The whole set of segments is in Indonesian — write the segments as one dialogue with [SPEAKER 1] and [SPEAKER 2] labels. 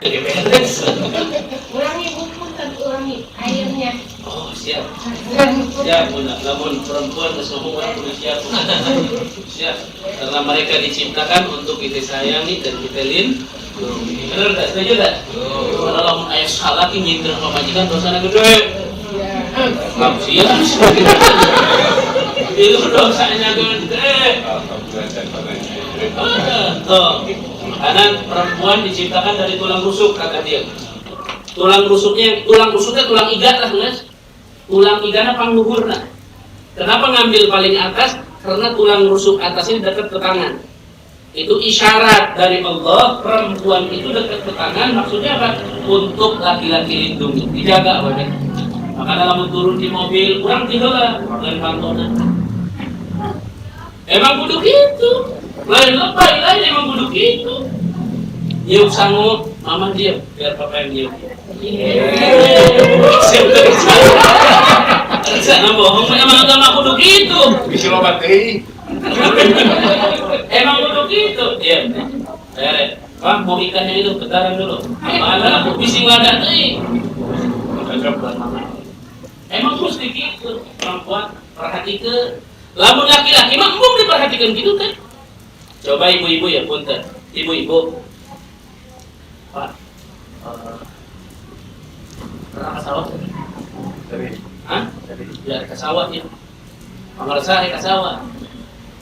[SPEAKER 1] Ulangi buku dan ulangi airnya.
[SPEAKER 2] Oh siap. Siap bunda. Namun perempuan semua kudu siap. Siap. Karena mereka diciptakan untuk kita sayangi dan kita lindungi. Benar tak? Setuju tak? Kalau ayah salah nyindir sama majikan dosanya gede. Siap. Itu dosanya gede. Karena perempuan diciptakan dari tulang rusuk kata dia. Tulang rusuknya tulang iga lah guys. Tulang igana pangluhurna. Kenapa ngambil paling atas? Karena tulang rusuk atas ini dekat ke tangan. Itu isyarat dari Allah, perempuan itu dekat ke tangan. Maksudnya apa? Untuk laki-laki lindungi, dijaga apa? Maka dalam turun di mobil, kurang tinggal dan kantonan. Emang kudu gitu. Lain lebay lain emang kudu gitu. Yuk sanggup, mama diam, biar papa yang diam. Sana bohong, emang kudu gitu.
[SPEAKER 3] Bisa lobat teh.
[SPEAKER 2] Emang kudu gitu. Diam. Pak, mau ikannya itu bentaran dulu. Mana aku bising wadah teh. Emang mesti gitu. Perempuan perhatikan. Lamun laki-laki mah belum diperhatikan gitu kan. Coba ibu-ibu ya punten. Ibu-ibu. Pak. Pernah ke sawah? Hah? Ya ke sawah ya. Pengerasa ke sawah.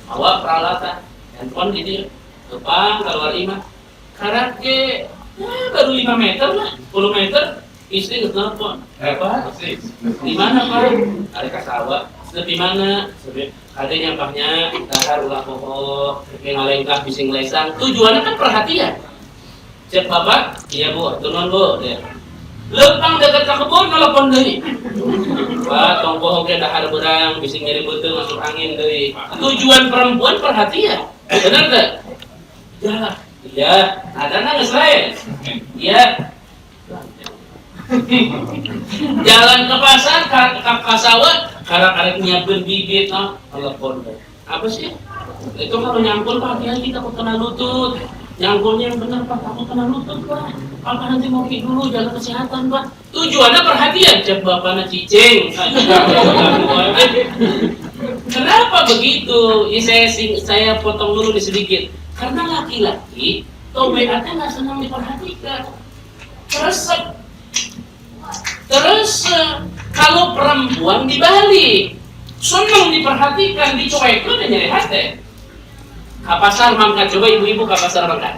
[SPEAKER 2] Awak peralatan. Handphone gitu ya. Kepang keluar imah. Karake baru 5 meter lah. 10 meter. Istri nge-telepon. Apa? Di mana Pak? Ada ke sawah. Di mana? Ada nyampahnya, dahar ulah pokok, yang ngalengkah bising lesang. Tujuannya kan perhatian. Cek bapak, iya bu, tunon bu. Lempang dekat ke kebun, nelfon deui. Pak, tong pohon ke dahar berang, bising nyeri beuteung masuk angin deui. Tujuan perempuan perhatian. Benar tak? Ya, iya. Ada nangis lain. Iya. Jalan ke pasar, ke sawah, karek nyiapin bibit, telepon. Apa sih? Itu kalau nyangkul Pak, hati-hati takut kena lutut. Nyangkulnya yang benar Pak, takut kena lutut Pak. Apa nanti ngopi dulu, jaga kesehatan Pak. Tujuannya perhatian, cek bapaknya cicing. Kenapa begitu? Saya potong dulu nih sedikit. Karena laki-laki, tobeatnya nggak senang diperhatikan. Terus kalau perempuan dibalik, senang diperhatikan, dicuekin dan nyari hati. Ke pasar mangkat, coba ibu-ibu ke pasar mangkat.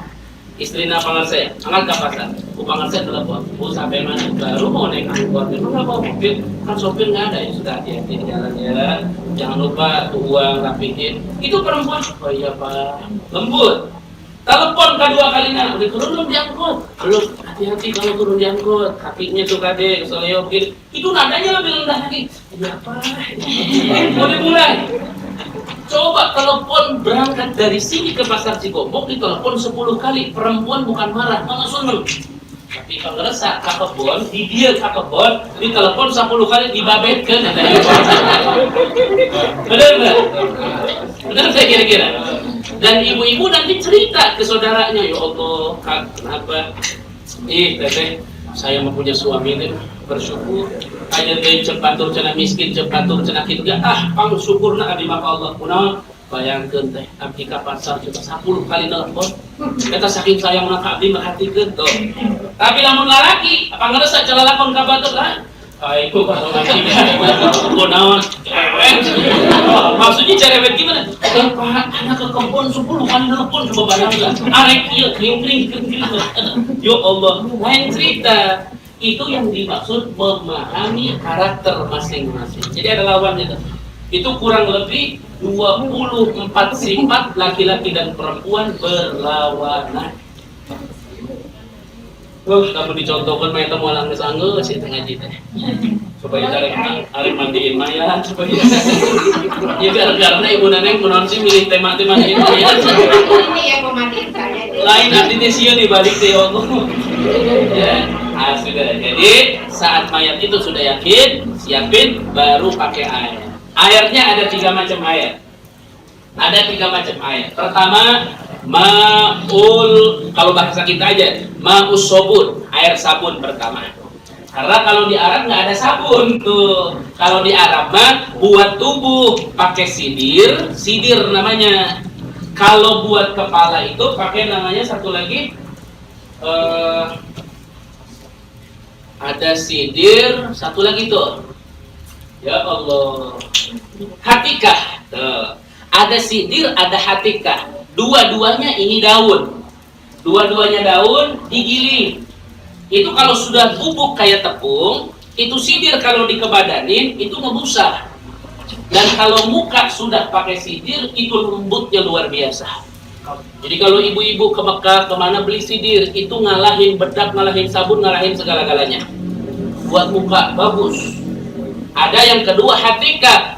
[SPEAKER 2] Istrina pangan saya, angkat ke pasar. Pangan saya telepon, bu sampai mana? Baru mau naik angkot, memang nggak bawa mobil, kan sopir nggak ada ya sudah hati-hati di jalan ya. Jangan lupa tuh uang rapihin. Itu perempuan, oh iya Pak, lembut. Telepon kedua kalinya, udah turun belum diangkut? Belum, hati-hati kalau turun diangkut. Kakinya tuh kade, seleokin. Itu nadanya lebih rendah lagi. Ya apa? Boleh mulai. Coba telepon berangkat dari sini ke pasar Cikombok, ditelepon 10 kali. Perempuan bukan marah, malah seneng. Tapi kalau ngerasa kakebon, di dia kakebon, ditelepon 10 kali dibabetkan. Benar nggak? Benar saya kira-kira. Dan ibu-ibu nanti cerita ke saudaranya, ya Allah, Kak, kenapa? Teteh, saya mempunyai suami ini bersyukur. Aja dari cepatur cenah miskin, cepatur cenah kitu ya. Pang syukurna abdi maka Allah. Kunaon? Bayangkeun teh, abdi ka pasar coba 10 kali nelpon. Eta saking sayangna ka abdi merhatikeun tuh. Tapi lamun lalaki, apa ngerasa cara lakon ka batur lah? Iku kalau nanti kunaon? Maksudnya cerewet gimana? Pak, anak ke kebun 10 kali nelpon coba bayangkan. Arek ieu kring. Ya Allah, lain cerita. Itu yang dimaksud memahami karakter masing-masing. Jadi ada lawannya tuh. Itu kurang lebih 24 sifat laki-laki dan perempuan berlawanan. Kamu dicontohkan main temu alang gesangge sih tengah jita. Supaya arek mandiin mayat supaya. Ya karena ibu nenek kunaon sih milih tema-tema gitu ya.
[SPEAKER 1] Ini yang memandiin saya.
[SPEAKER 2] Lain artinya sieun dibalik teh Allah. Ya. Sudah. Jadi saat mayat itu sudah yakin, siapin baru pakai air. Airnya ada 3 macam air. Ada 3 macam air. Pertama, ma'ul, kalau bahasa kita aja, ma'us sobun, air sabun pertama. Karena kalau di Arab nggak ada sabun tuh. Kalau di Arab mah buat tubuh pakai sidir, sidir namanya. Kalau buat kepala itu pakai namanya satu lagi, ada sidir, satu lagi tuh. Ya Allah, hatikah. Tuh. Ada sidir, ada hatikah. Dua-duanya ini daun. Dua-duanya daun digiling. Itu kalau sudah bubuk kayak tepung, itu sidir kalau dikebadanin itu ngebusa. Dan kalau muka sudah pakai sidir, itu lembutnya luar biasa. Jadi kalau ibu-ibu ke Mekah kemana beli sidir, itu ngalahin bedak, ngalahin sabun, ngalahin segala-galanya. Buat muka bagus. Ada yang kedua hatika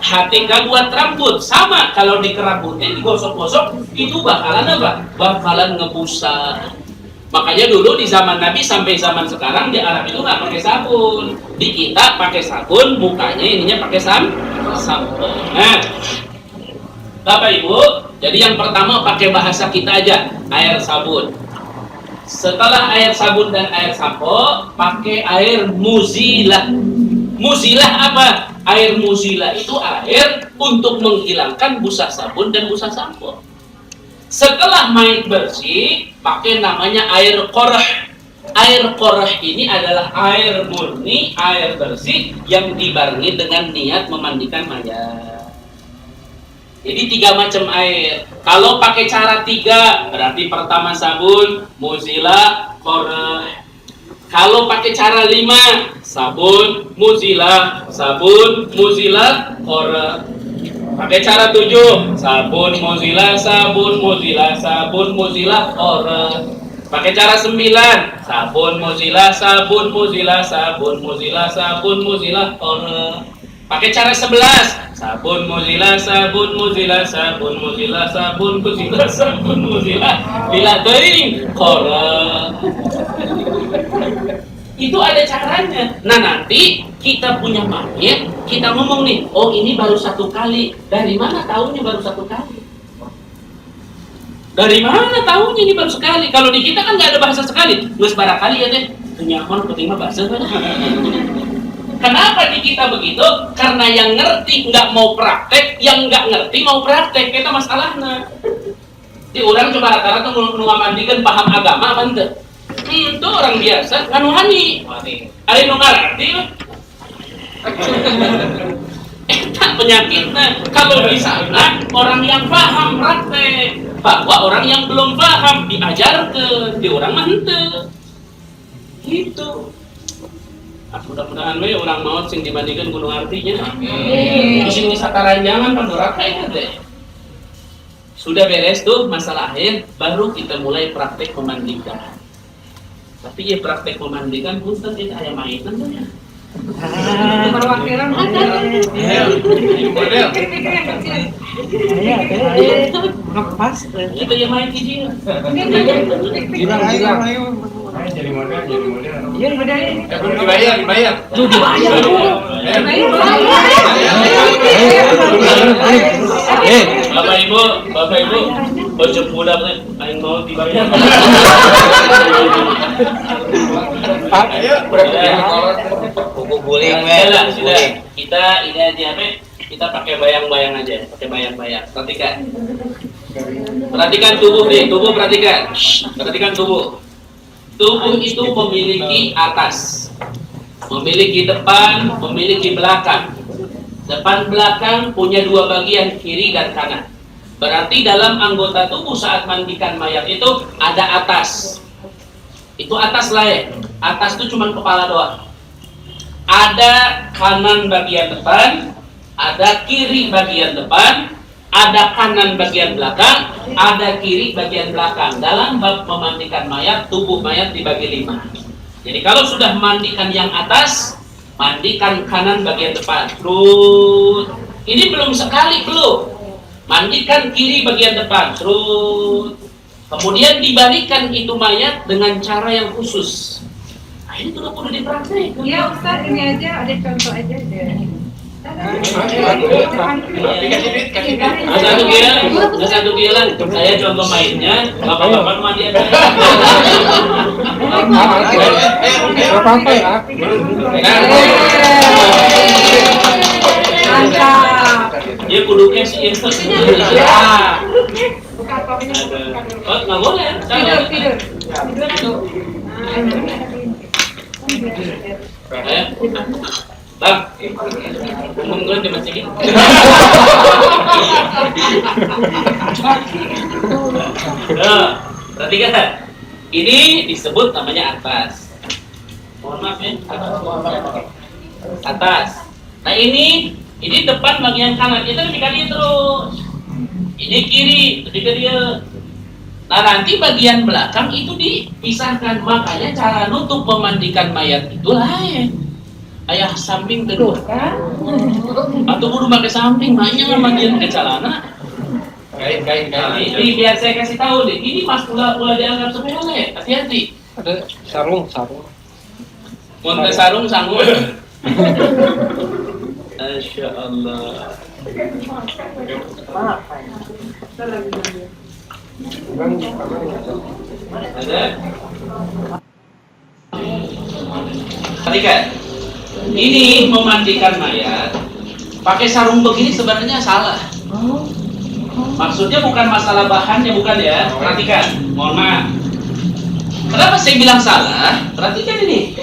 [SPEAKER 2] buat rambut, sama kalau dikerabutin, digosok-gosok, itu bakalan apa? Bakalan ngebusa. Makanya dulu di zaman Nabi sampai zaman sekarang di Arab itu nggak pakai sabun. Di kita pakai sabun, mukanya ininya pakai sampo. Nah, Bapak Ibu, jadi yang pertama pakai bahasa kita aja, air sabun. Setelah air sabun dan air sampo, pakai air muzilah. Muzilah apa? Air muzilah itu air untuk menghilangkan busa sabun dan busa sampo. Setelah main bersih, pakai namanya air qorah. Air qorah ini adalah air murni, air bersih yang dibarengi dengan niat memandikan mayat. Jadi 3 macam air. Kalau pakai cara 3, berarti pertama sabun, muzilah, qorah. Kalau pakai cara 5, sabun, muzilah, qorah. Pakai cara 7, sabun, muzilah, qorah. Pakai cara 9, sabun, muzilah, qorah. Pakai cara 11, sabun, muzilah, bila tering, qorah. Itu ada caranya. Nah nanti kita punya mayat, kita ngomong nih, oh ini baru 1 kali. Dari mana tahunya baru 1 kali? Dari mana tahunya ini baru sekali? Kalau di kita kan nggak ada bahasa sekali. Nggak barakali ya deh. Kenyaman ketinggalan bahasa kan? Kenapa di kita begitu? Karena yang ngerti nggak mau praktek, yang nggak ngerti mau praktek. Kita masalahnya. Di orang coba rata-rata mandikan paham agama apa ente? Itu orang biasa, kan wani. Ada yang ngerti lah. Tak penyakitnya. Kalau di sana orang yang paham praktek, bahwa orang yang belum paham diajarkan, di orang mah henteu. Gitu. Mudah-mudahan we orang maut sing dibandingkan gunung artinya. Di sini sakaran jangan pandora kayak deh. Sudah beres tuh masalah air, baru kita mulai praktek memandikan. Tapi ya praktek memandikan punten itu ayam mainan tuh ya.
[SPEAKER 1] Perwakilan ada.
[SPEAKER 3] Model.
[SPEAKER 1] Ngepas.
[SPEAKER 2] Itu yang main hiji.
[SPEAKER 3] Bilang ayo. Jadi model.
[SPEAKER 1] Iya model.
[SPEAKER 3] Belum dibayar.
[SPEAKER 1] Tuh dibayar.
[SPEAKER 2] Bapak Ibu, bocor muda teh aing mau dibayar.
[SPEAKER 3] Ayo.
[SPEAKER 4] Buku guling
[SPEAKER 2] Sudah. Kita ini aja kita pakai bayang-bayang aja, pakai bayang-bayang. Perhatikan tubuh deh, perhatikan. Perhatikan tubuh. Tubuh itu memiliki atas, memiliki depan, memiliki belakang. Depan belakang punya 2 bagian, kiri dan kanan. Berarti dalam anggota tubuh saat mandikan mayat itu ada atas. Itu atas lah ya. Atas itu cuma kepala doang. Ada kanan bagian depan, ada kiri bagian depan, ada kanan bagian belakang, ada kiri bagian belakang. Dalam bab memandikan mayat, tubuh mayat dibagi 5. Jadi kalau sudah mandikan yang atas, mandikan kanan bagian depan. Terus, ini belum sekali belum. Mandikan kiri bagian depan. Terus, kemudian dibalikan itu mayat dengan cara yang khusus. Nah, ini tuh perlu dipraktek.
[SPEAKER 1] Iya Ustaz, ini aja ada contoh aja deh.
[SPEAKER 3] Kasih duit, kasih duit.
[SPEAKER 2] Nah, satu gilang. Saya contoh mainnya, bapak-bapak mandi aja.
[SPEAKER 3] Apa-apa ya?
[SPEAKER 2] Dia kudu cash in. Oh, nggak boleh. Tidur. Bang, umum gue di masjid ini. Perhatikan, ini disebut namanya atas. Mohon maaf ya, atas. Nah ini depan bagian kanan, kita ketika dia terus. Ini kiri, ketika dia. Nah nanti bagian belakang itu dipisahkan, makanya cara nutup memandikan mayat itu lain. Ayah samping kedua atau kudu pakai samping, makanya bagian ke celana.
[SPEAKER 3] Kain.
[SPEAKER 2] Ini biar saya kasih tahu deh, ini mas pula dianggap sepele, hati-hati.
[SPEAKER 5] Ada sarung.
[SPEAKER 2] Monte sarung sanggup. Masya Allah. Ada? Perhatikan. Ini memandikan mayat pakai sarung begini sebenarnya salah. Maksudnya bukan masalah bahannya, bukan ya. Perhatikan, mohon maaf. Kenapa saya bilang salah? Perhatikan ini.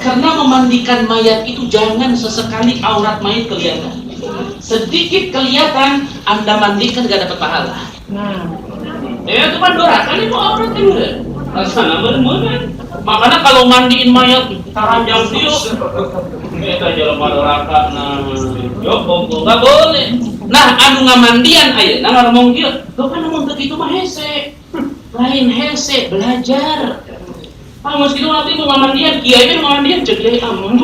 [SPEAKER 2] Karena memandikan mayat itu jangan sesekali aurat mayat kelihatan. Sedikit kelihatan, Anda mandikan gak dapat pahala. Ya cuma dorakan itu aurat kan udah. Rasanya bener-bener. Makanya kalau mandiin mayat taranjang dia, kita jalan dorakan. Nah, nggak boleh. Nah, anu ngamandian aja. Nah, ngomong dia, lo kan ngomong begitu mah hese. Lain hese, belajar. Meskipun nanti mau ngamandian, kiai kan ngamandian cek kiai amun.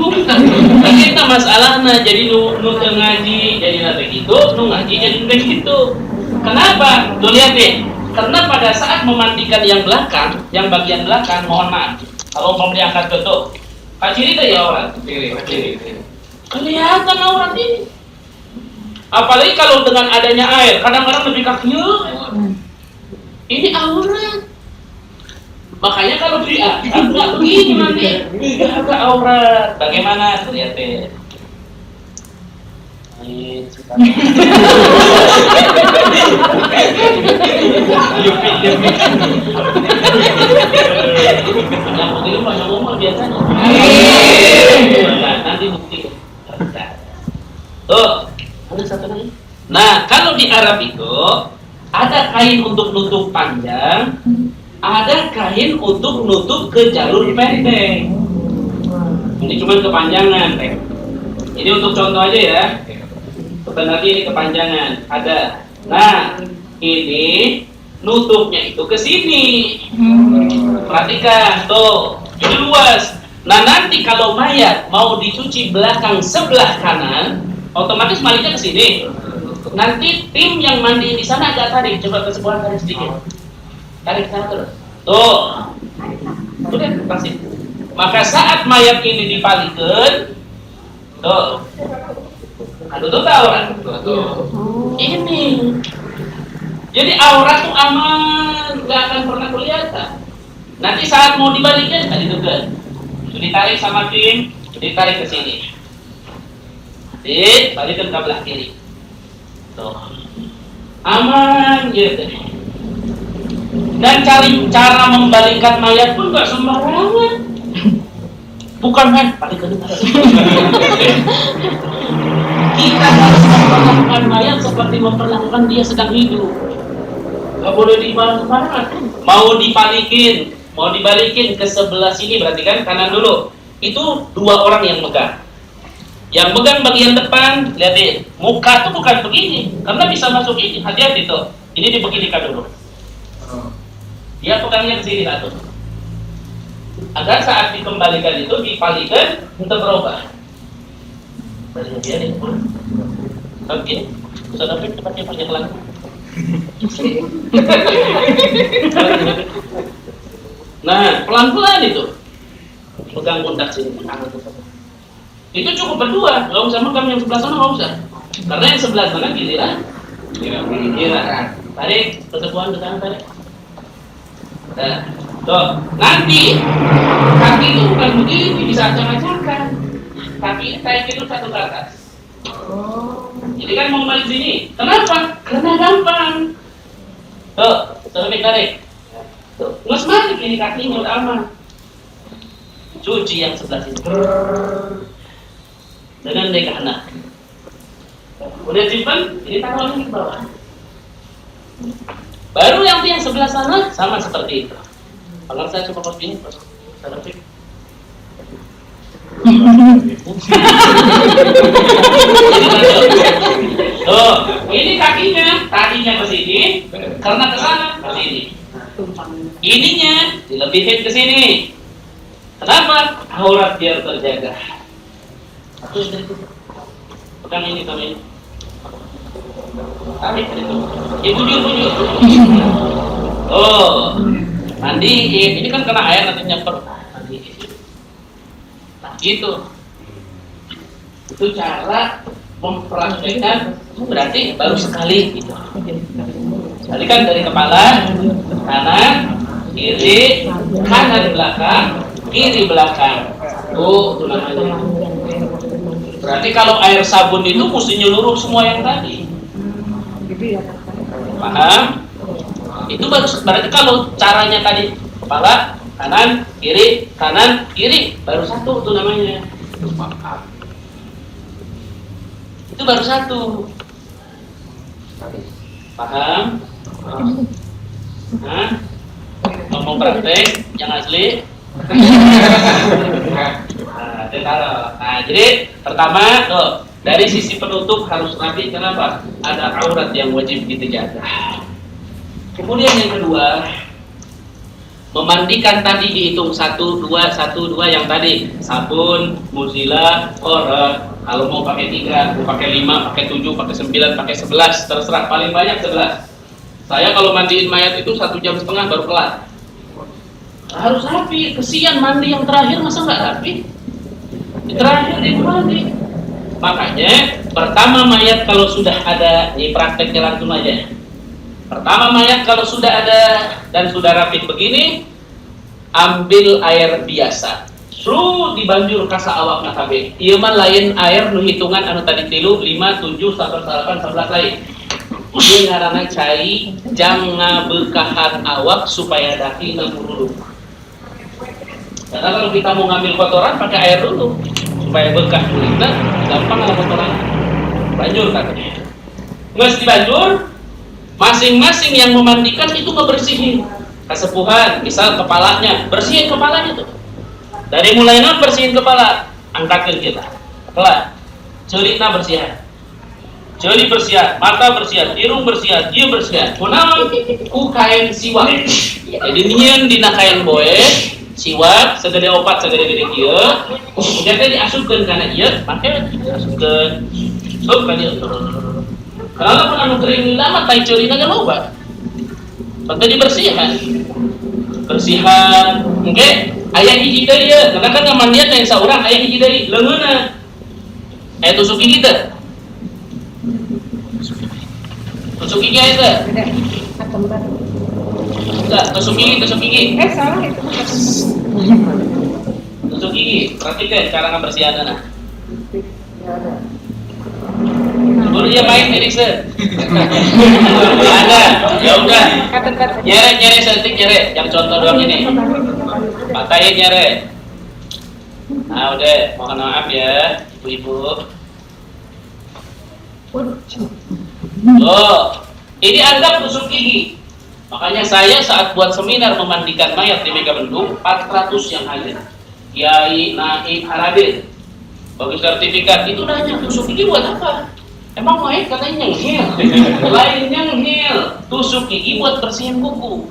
[SPEAKER 2] Kita masalahnya jadi nu ngaji jadi nanti gitu, nu ngaji jadi begitu. Kenapa? Tuh lihat deh. Karena pada saat memandikan yang belakang, yang bagian belakang, mohon maaf, kalau mau diangkat tutup, kaciri itu ya orang, kiri. Kelihatan aurat ini. Apalagi kalau dengan adanya air, kadang-kadang lebih kakinya. Ini aurat. Makanya kalau diangkat nggak begini nanti, nggak ada aurat. Bagaimana? Lihat deh. Yang penting banyak umur biasanya. Nanti bukti. Tuh, ada satu lagi. Nah, kalau di Arab itu ada kain untuk nutup panjang, ada kain untuk nutup ke jalur pendek. Ini cuma kepanjangan. Ini untuk contoh aja ya. Sebenarnya ini kepanjangan ada. Nah, ini nutupnya itu ke sini. Perhatikan, tuh, ini luas. Nah, nanti kalau mayat mau dicuci belakang sebelah kanan, otomatis malingnya ke sini. Nanti tim yang mandi di sana agak tarik, coba ke sebelah tarik sedikit. Tarik sana terus. Tuh. Sudah pasti. Maka saat mayat ini dipalingkan, tuh. Aduh tuh aurat. Ini. Jadi aurat tuh aman, nggak akan pernah kelihatan. Nanti saat mau dibalikin, tadi juga. Itu ditarik sama tim, ditarik ke sini. Balikin ke belah kiri. Tuh. Aman gitu. Dan cara membalikkan mayat pun nggak sembarangan. Bukan kan? Balik ke depan. Kita harus memperlakukan mayat seperti memperlakukan dia sedang hidup. Gak boleh dibalikkan. Mau dibalikin ke sebelah sini, berarti kan kanan dulu. Itu dua orang yang megang. Yang megang bagian depan, lihatin. Muka tuh bukan begini, karena bisa masuk ini. Hati-hati tuh. Ini dibeginikan dulu. Dia pegangnya ke sini satu. Agar saat dikembalikan itu dipalikan untuk berubah. Dia ini pun. Oke, bisa dapat tempatnya panjang lagi. Nah, pelan-pelan itu. Pegang pundak sini. Itu cukup berdua, nggak usah megang yang sebelah sana, nggak usah. Karena yang sebelah sana giliran, giliran. Tarik kesepuan ke sana, tarik. Nah, tuh, nanti kaki itu bukan begini, bisa acak-acakan. Kaki kayak gitu satu ke atas. Jadi kan mau balik sini, kenapa? Karena gampang. Tuh, tarik. Tuh, nggak balik ini kakinya udah aman. Cuci yang sebelah sini. Dengan naik ke kanan. Udah simpan, ini taruh lagi ke bawah. Baru yang sebelah sana sama seperti itu. Kalau saya coba posting, saya cek. Tuh, ini kakinya, tadinya ke sini, karena ke sana ke sini. Ininya dilebihin ke sini. Kenapa? Aurat biar terjaga. Terus dari itu, pegang ini sama ini. Tarik dari itu. Bujur. Oh, mandiin. Ini kan kena air nanti nyemper. Mandiin. Nah, gitu. Itu cara mempraktekkan. Berarti baru sekali gitu. Tadi kan dari kepala, kanan, kiri, kanan belakang, kiri belakang. Oh, itu namanya. Berarti kalau air sabun itu mesti nyeluruh semua yang tadi. Paham? Itu baru berarti kalau caranya tadi kepala, kanan, kiri, baru satu itu namanya. Itu baru satu. Paham? Hah? Ngomong praktek yang asli. Nah, jadi pertama tuh dari sisi penutup harus rapi. Kenapa? Ada aurat yang wajib kita jaga. Kemudian yang kedua, memandikan tadi dihitung 1, 2 yang tadi sabun, muzila, korak. Kalau mau pakai 3, mau pakai 5, pakai 7, pakai 9, pakai 11, terserah. Paling banyak 11. Saya kalau mandiin mayat itu 1,5 jam baru kelar. Harus rapi. Kesian mandi yang terakhir masa nggak rapi? Terakhir di mandi. Makanya pertama mayat kalau sudah ada, ini prakteknya langsung aja. Pertama mayat kalau sudah ada dan sudah rapi begini, ambil air biasa. Su dibanjur kasa awak nakabe. Ieu mah lain air nu hitungan anu tadi 3, 5, 7, 8, 11 lain. Ieu ngaranna cai jang ngabeukahan awak supaya daki nguruluk. Karena kalau kita mau ngambil kotoran pakai air dulu supaya bekas kulitnya gampang lah kotoran. Banjur katanya. Nges dibanjur, masing-masing yang memandikan itu ngebersihin. Kesepuhan, misal kepalanya, bersihin kepalanya tuh. Dari mulainya bersihin kepala, angkatin kita. Kelar. Ceulitna bersihan. Ceuli bersihan, mata bersihan, irung bersihan, ieu bersihan. Kunaon? Ku kain siwak. Jadi nyieun dina kain boe, siwak segede opat segede-gede kieu. Kemudian teh diasupkeun kana ieu, make diasupkeun. Sup ka dieu. Kalau pun anu kering lama tai ceulina ge loba. Penting dibersihan. Bersihan, engke aya hiji deui ieu. Karena kan ngamandian yang saurang aya hiji deui leungeunna. Aya tusuk gigi teh. Tusuk gigi aya teh. Enggak, tusuk gigi.
[SPEAKER 1] Salah itu.
[SPEAKER 2] Tusuk gigi, perhatikan cara ngebersihanna. Baru dia main Erikson. Ada, ya udah. Nyere setik nyere, yang contoh doang ini. Patahin nyere. Nah udah, mohon maaf ya, ibu-ibu. Oh, ini anggap tusuk gigi. Makanya saya saat buat seminar memandikan mayat di Megabendung, 400 yang hadir. Kiai, naib, harabir. Bagi sertifikat, itu nanya tusuk gigi buat apa? Emang mayat katanya nyengil. Lain nyengil. Tusuk gigi buat bersihin kuku.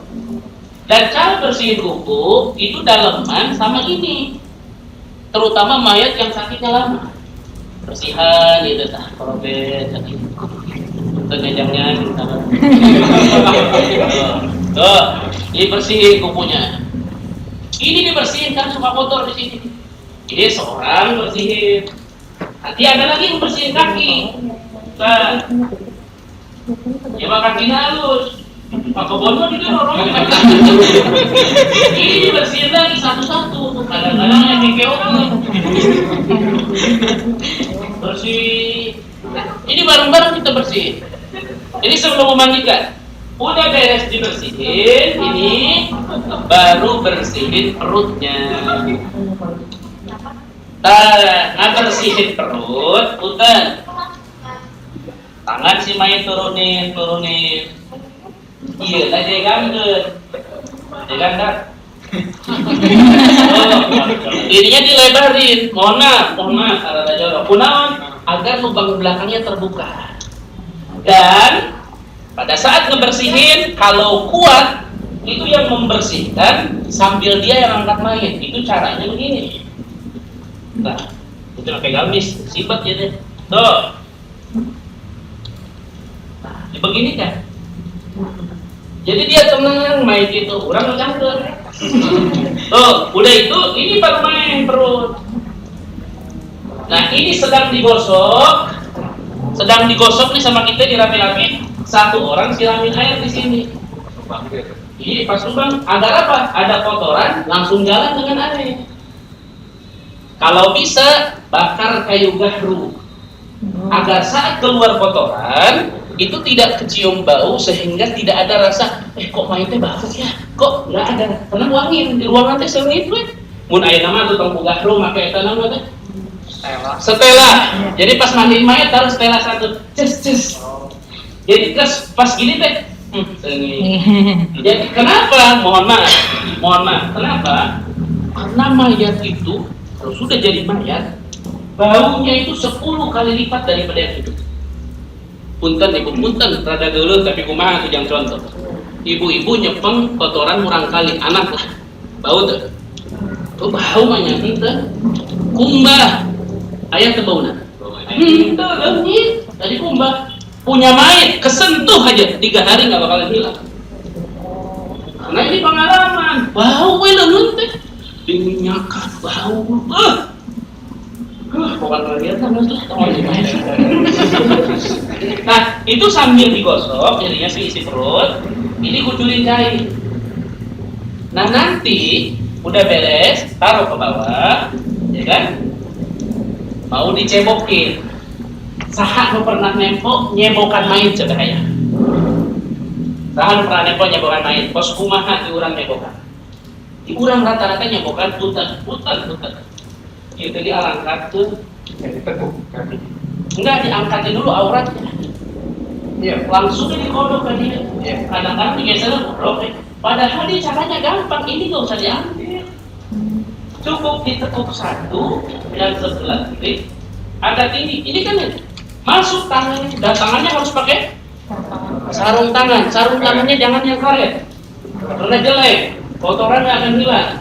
[SPEAKER 2] Dan cara bersihin kuku itu daleman sama ini. Terutama mayat yang sakitnya lama. Bersihan gitu tah, korobet sakit. Tenejangnya gitu. Tuh, dibersihin kukunya. Ini dibersihin kan suka kotor di sini. Ini seorang bersihin. Nanti ada lagi membersihin kaki. Nah, coba kakinya halus. Pak Bono itu orang ini bersihin lagi satu-satu. Kadang-kadang yang dikeok bersih. Ini bareng-bareng kita bersihin. Ini sebelum memandikan. Udah beres dibersihin, ini baru bersihin perutnya. Bersihin perut, udah. Tangan si Mai turunin. Iya, tadi gangguan. Dirinya dilebarin, mohon maaf, ada jorok. Kunaon agar lubang belakangnya terbuka. Dan pada saat ngebersihin, kalau kuat itu yang membersihkan sambil dia yang angkat mayat. Itu caranya begini. Nah, itu pakai gamis, sibet ya deh. Tuh. Nah, begini kan. Jadi dia tenang main itu, orang campur. Tuh, udah itu, ini baru main perut. Nah, ini sedang digosok nih sama kita dirapi-rapi. Satu orang siramin air di sini. Ini pas lubang, agar apa? Ada kotoran, langsung jalan dengan air. Kalau bisa, bakar kayu gahru. Agar saat keluar kotoran, itu tidak kecium bau sehingga tidak ada rasa kok mainnya bau ya, kok nggak ada, karena wangi di ruangan teh sering itu mun aya nama tuh tong buka rumah kayak tanam teh stela. Jadi pas mandi mayat taruh stela satu ces. Jadi pas gini teh jadi kenapa mohon maaf kenapa? Karena mayat itu kalau sudah jadi mayat baunya itu 10 kali lipat daripada yang hidup. Punten rada geuleuh tapi kumaha tujang contoh. Ibu-ibu nyepeng kotoran murang kali anak lah. Bau teu? Tuh bau mah nya teu. Kumbah. Aya teu bauna? Teu leungit. Tadi kumbah. Punya mayat kesentuh aja 3 hari enggak bakalan hilang. Karena ini pengalaman. Bau we leungeun teh. Diminyakan bau. Nah, itu sambil digosok, jadinya isi perut, ini kucurin cair. Nah, nanti udah beres, taruh ke bawah, ya kan? Mau dicebokin. Saha nu pernah nyebokan main coba ya. Saha nu pernah nyebokan main, pos kumaha di urang nyebokan. Di urang rata-rata nyebokan putar. Itu diangkat tuh, enggak diangkatin dulu auratnya. Iya. Langsung dikodok ke dia. Iya. Kadang-kadang digeser kodok. Padahal dia caranya gampang, ini nggak usah diambil. Cukup ditekuk satu yang sebelah kiri. Ada tinggi. Ini kan masuk tangannya, dan tangannya harus pakai sarung tangan. Sarung tangannya jangan yang karet, karena jelek, kotoran nggak akan hilang.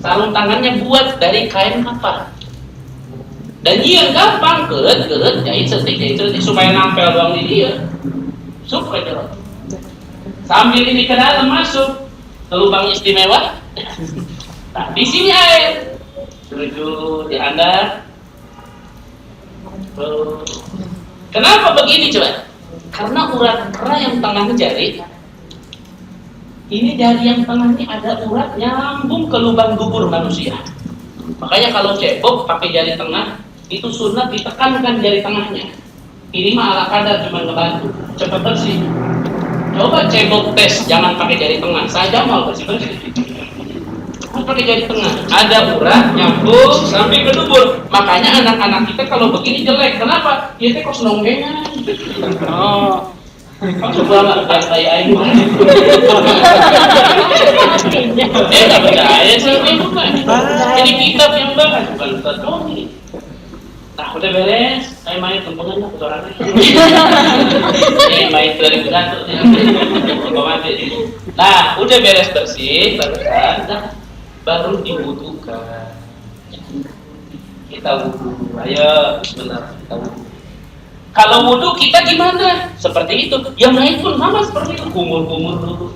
[SPEAKER 2] Sarung tangannya buat dari kain kapal. Dan yang gampang jahit setik supaya nampel doang di dia. Supaya jorok. Sambil ini ke dalam masuk ke lubang istimewa. Nah, di sini air. Tuju diandar. Kenapa begini coba? Karena urat kera yang tengah jari. Ini dari yang tengah ini ada urat nyambung ke lubang dubur manusia. Makanya kalau cebok pakai jari tengah, itu sunat ditekankan jari tengahnya. Ini mah ala kadar cuma ngebantu, cepat bersih. Coba cebok tes, jangan pakai jari tengah. Saya mau bersih. Harus pakai jari tengah. Ada urat nyambung sampai ke dubur. Makanya anak-anak kita kalau begini jelek. Kenapa? Dia teh kos nonggengan. Oh. Maksud banget kayak aing. Nggak percaya sih ini bukan. Ini kitab yang bahas bukan tertoni. Nah udah beres, saya main tempengan lah kotorannya. Ini main 2001. Nah udah beres bersih, baru diwudukan. Kita wudu, ayo benar kita wudu. Kalau wudu kita gimana? Seperti itu. Yang lain pun sama seperti itu. Kumur-kumur dulu.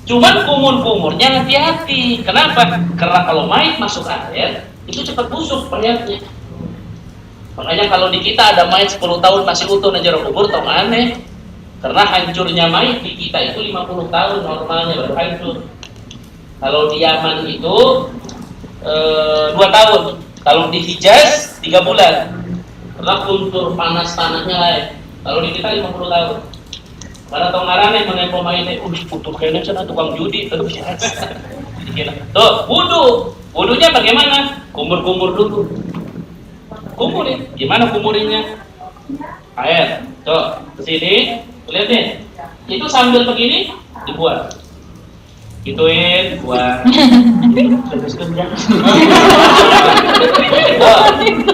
[SPEAKER 2] Cuman kumur-kumurnya hati-hati. Kenapa? Karena kalau main masuk air itu cepat busuk perlihatnya. Makanya kalau di kita ada mayat 10 tahun masih utuh di jero kubur, tong aneh. Karena hancurnya mayat di kita itu 50 tahun normalnya baru hancur. Kalau di Yaman itu 2 tahun. Kalau di Hijaz 3 bulan. Karena kultur panas tanahnya lain. Kalau di kita 50 tahun. Karena tong arane menempo mayat, utuh kayaknya sana tukang judi terus. Tuh, wudunya bagaimana? Kumur-kumur dulu. Kumurin, gimana kumurinya? Air, tuh, ke sini, lihat nih. Itu sambil begini, dibuat. Gituin, buat.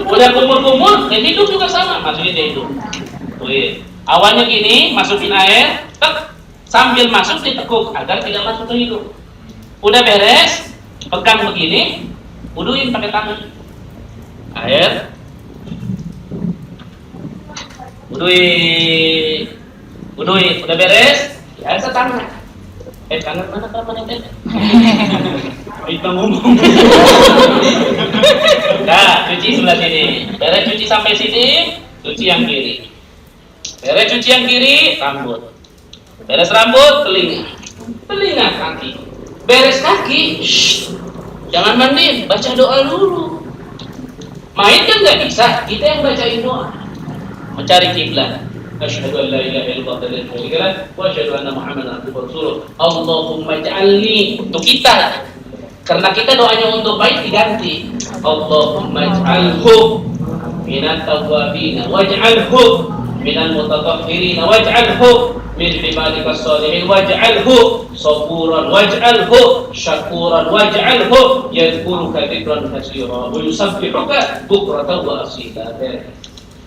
[SPEAKER 2] Udah kumur-kumur, dan hidup juga sama, masukin ke hidung. Tuin. Awalnya gini, masukin air, tek, sambil masuk ditekuk agar tidak masuk ke hidung. Udah beres, pegang begini, wuduin pakai tangan. Air. Wuduin, udah beres, ya tangan. Tangan mana tangan itu? Kita ngomong. Nah, cuci sebelah sini. Beres cuci sampai sini, cuci yang kiri. Beres cuci yang kiri, rambut. Beres rambut, telinga kaki. Beres kaki, jangan mandi, baca doa dulu. Main kan nggak bisa, kita yang bacain doa. Mencari kiblat. Asyhadu an la ilaha illallah wa asyhadu anna Muhammadan abduhu wa rasuluh. Allahumma ij'alni, untuk kita. Karena kita doanya untuk baik diganti. Allahumma ij'alhu minat tawwabin waj'alhu minal mutatahhirin waj'alhu min ibadika sholihin waj'alhu saburan waj'alhu syakuran waj'alhu yadhkuruka dzikran katsira wa yusabbihuka bukratan wa asila.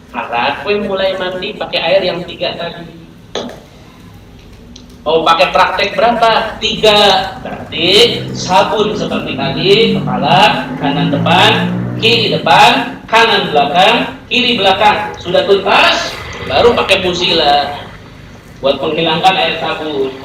[SPEAKER 2] Harap kowe mulai mandi pakai air yang 3 tadi. Mau pakai praktek berapa? 3. Berarti sabun seperti tadi, kepala, kanan depan, kiri depan, kanan belakang, kiri belakang. Sudah tuntas, baru pakai musila buat menghilangkan air sabun.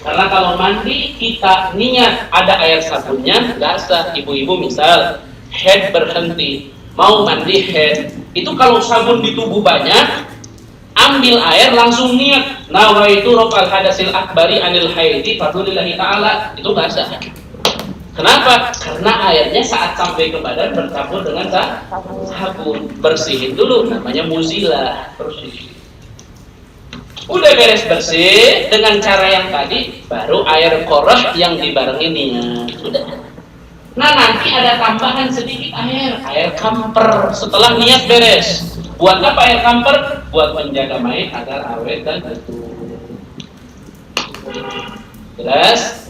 [SPEAKER 2] Karena kalau mandi kita niat ada air sabunnya, nggak sah. Ibu-ibu misal head berhenti, mau mandi head, itu kalau sabun di tubuh banyak, ambil air langsung niat nawaitu raf'al hadasil akbari anil haidi fadlillahi ta'ala, itu nggak sah. Kenapa? Karena airnya saat sampai ke badan bercampur dengan sabun. Bersihin dulu, namanya muzila, bersih. Udah beres bersih dengan cara yang tadi, baru air korah yang dibarengin niat. Sudah. Nah, nanti ada tambahan sedikit air kamper setelah niat beres. Buat apa air kamper? Buat menjaga mayat agar awet dan utuh. Jelas?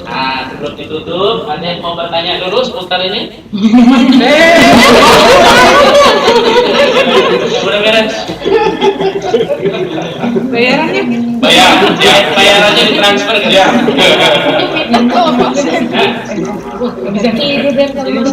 [SPEAKER 2] Nah, sebelum ditutup, ada yang mau bertanya dulu seputar ini? Udah beres?
[SPEAKER 5] Bayarannya?
[SPEAKER 2] Bayarannya ditransfer ke dia.
[SPEAKER 5] Bisa tidur